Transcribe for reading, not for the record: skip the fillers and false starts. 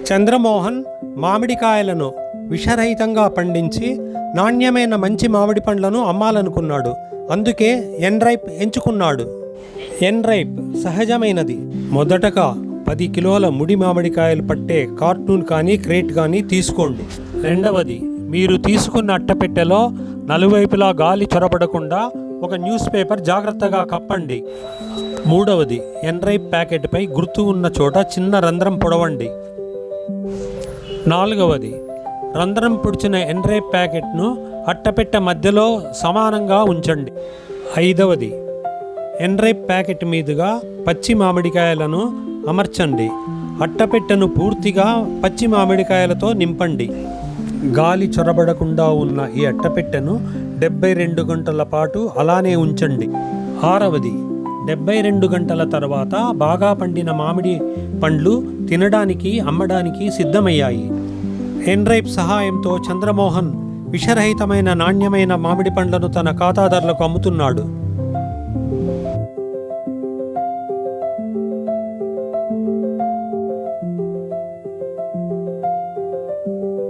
చంద్రమోహన్ మామిడికాయలను విషరహితంగా పండించి నాణ్యమైన మంచి మామిడి పండ్లను అమ్మాలనుకున్నాడు. అందుకే ఎన్రైప్ ఎంచుకున్నాడు. ఎన్రైప్ సహజమైనది. మొదటగా 10 కిలోల ముడి మామిడికాయలు పట్టే కార్టూన్ కానీ క్రేట్ కానీ తీసుకోండి. రెండవది, మీరు తీసుకున్న అట్టపెట్టెలో నలువైపులా గాలి చొరబడకుండా ఒక న్యూస్ పేపర్ జాగ్రత్తగా కప్పండి. మూడవది, ఎన్రైప్ ప్యాకెట్పై గుర్తు ఉన్న చోట చిన్న రంధ్రం పొడవండి. నాలుగవది, రంధ్రం పొడిచిన ఎన్రైప్ ప్యాకెట్ను అట్టపెట్టె మధ్యలో సమానంగా ఉంచండి. ఐదవది, ఎన్రైప్ ప్యాకెట్ మీదుగా పచ్చి మామిడికాయలను అమర్చండి. అట్టపెట్టెను పూర్తిగా పచ్చి మామిడికాయలతో నింపండి. గాలి చొరబడకుండా ఉన్న ఈ అట్టపెట్టెను 72 గంటల పాటు అలానే ఉంచండి. ఆరవది, 72 గంటల తర్వాత బాగా పండిన మామిడి పండ్లు తినడానికి అమ్మడానికి సిద్ధమయ్యాయి. ఎన్రైప్ సహాయంతో చంద్రమోహన్ విషరహితమైన నాణ్యమైన మామిడి పండ్లను తన ఖాతాదారులకు అమ్ముతున్నాడు.